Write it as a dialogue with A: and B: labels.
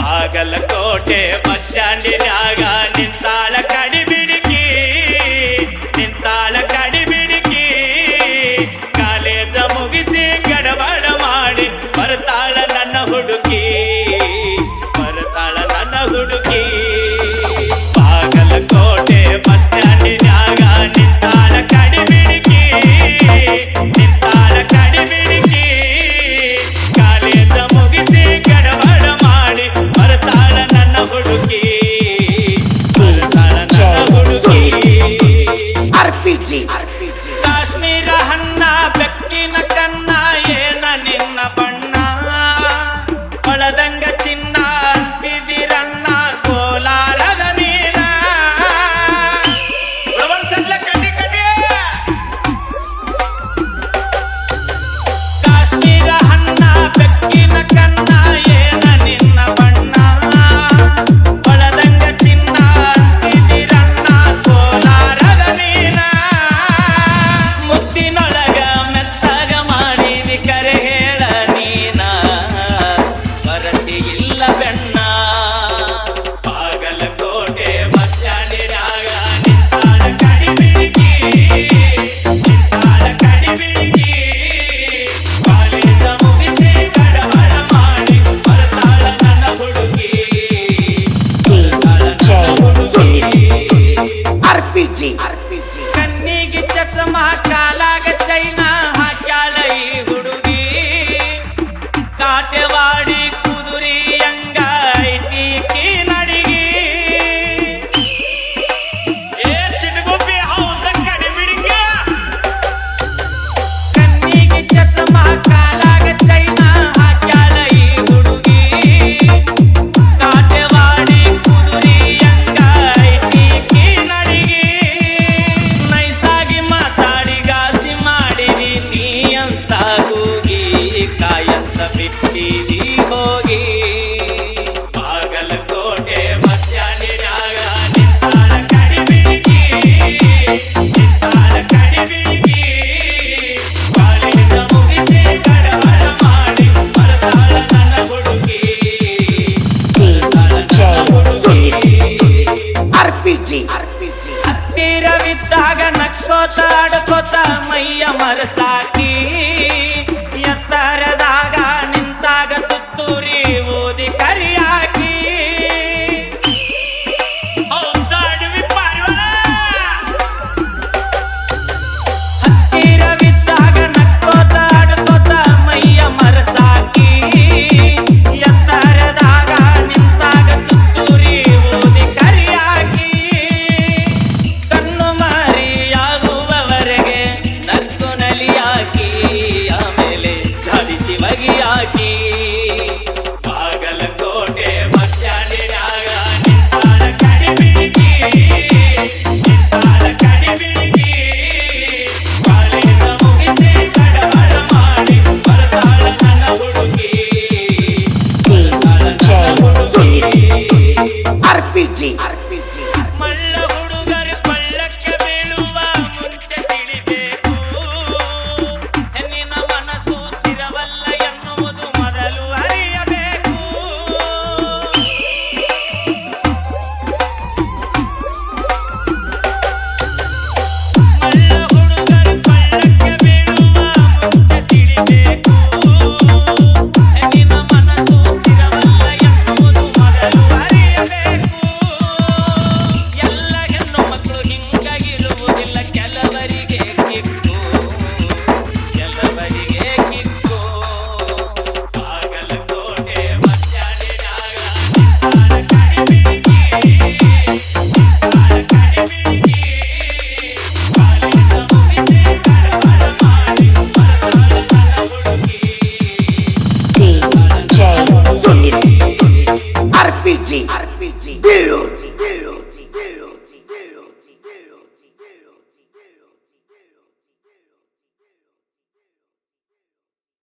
A: Bagalkot bus ಸ್ಟ್ಯಾಂಡಿನಾಗ ನಿಂತಾಳ ಕಡಿಬಿಡಿಕಿ college ಮುಗಿಸಿ ಗಡಬಡ ಮಾಡಿ ಬರ್ತಾಳ ನನ್ನ ಹುಡುಗಿ ಬಾಗಲಕೋಟೆ ಬಸ್ ಸ್ಟ್ಯಾಂಡಿನಾಗ ನಿಂತಾಳ ಕಡಿಬಿಡಿಕಿ ಕಾಲೇಜ ಮುಗಿಸಿ ಗಡಬಡ ಮಾಡಿ ಬರ್ತಾಳ ನನ್ನ ಹುಡುಗಿ ಕಾಶ್ಮೀರ ಹಣ್ಣ ಬೆಕ್ಕಿನ ಕಣ್ಣ ಏನ ನಿನ್ನ ಬಣ್ಣ ಒಳದಂಗ ಚಿನ್ನ ಅಂತಿದಿರಣ್ಣ ಕೋಲಾರದ ನೀನ ಕಾಶ್ಮೀರ ಹಣ್ಣ ಬೆಕ್ಕಿನ ಕಣ್ಣ ಏನ ನಿನ್ನ ಬಣ್ಣ ಒಳದಂಗ ಚಿನ್ನ ಅಂತಿದಿರಣ್ಣ ಕೋಲಾರದ ನೀನ ಮುತ್ತಿನೊಳಗ ಮೆತ್ತಗ ಮಾಡಿದಿ ಕರೆ ಹೇಳ ನೀನ ಬರತಿಗಿಲ್ಲ ಬೆಣ್ಣ ಬಾಗಲಕೋಟೆ ಬಸ್ ಸ್ಟ್ಯಾಂಡಿನಾಗ ನಿಂತಾಳ ಕಡಿಬಿಡಿಕಿ ಕಾಲೇಜ ಮುಗಿಸಿ ಗಡಬಡ ಮಾಡಿ ಬರ್ತಾಳ ನನ್ನ ಹುಡುಗಿ ಕಣ್ಣಿಗೆ ಚಸ್ಮಾ ಕಾಲಾಗ ಚೈನಾ ಹಾಕ್ಯಾಳ ಈ ಹುಡುಗಿ ಕಾಟೆವಾಡಿ ಕುದುರಿ ಅಂಗ ಐತಿ ನಡಿಗಿ ಏ ಚಿಟಗುಪ್ಪಿ ಹೌದ ಕಡಿಬಿಡಿಕ ಕಣ್ಣಿಗೆ ಚಸ್ಮಾ ಕಾಲಾಗ ಚೈನಾ ಹಾಕ್ಯಾಳ ಈ ಹುಡುಗಿ ಕಾಟೆವಾಡಿ ಕುದುರಿ ಅಂಗ ಐತಿ ನಡಿಗಿ ನೈಸಾಗಿ ಮಾತಾಡಿ ಗಾಸಿ ಮಾಡಿದಿ ನೀ ಅಂತ ಕೂಗಿ ಕಾಯಂತ ಬಿಟ್ಟಿದಿ ಹೋಗಿ ಬಾಗಲಕೋಟೆ ಬಸ್ ಸ್ಟ್ಯಾಂಡಿನಾಗ ನಿಂತಾಳ ಕಡಿಬಿಡಿಕಿ ಕಾಲೇಜ ಮುಗಿಸಿ ಗಡಬಡ ಮಾಡಿ ಬರ್ತಾಳ ನನ್ನ ಹುಡುಗಿ ಹತ್ತಿರವಿದ್ದಾಗ ನಕ್ಕೋತ ಆಡ್ಕೋತ ಮೈಯ ಮರಸಾಕಿ ಎತ್ತರದಾಗ ನಿಂತಾಗ ತುತ್ತೂರಿ ಓದಿ ಕರಿಯಾಕಿ ಹತ್ತಿರವಿದ್ದಾಗ ನಕ್ಕೋತ ಆಡ್ಕೋತ ಮೈಯ ಮರಸಾಕಿ ಎತ್ತರದಾಗ ನಿಂತಾಗ ತುತ್ತೂರಿ ಓದಿ ಕರಿಯಾಕಿ ಕಣ್ಣು ಮಾರಿಯಾಗುವವರೆಗೆ ನಕ್ಕು ನಲಿಯಾಕಿ ಆಮೇಲೆ ಝಾಡಿಸಿ ಬಗೆಯಾಕಿ ಬಾಗಲಕೋಟೆ ಬಸ್ ಸ್ಟ್ಯಾಂಡಿನಾಗ ನಿಂತಾಳ ಕಡಿಬಿಡಿಕಿ ಕಾಲೇಜ ಮುಗಿಸಿ ಗಡಬಡ ಮಾಡಿ ಬರ್ತಾಳ ನನ್ನ ಹುಡುಗಿ
B: RPG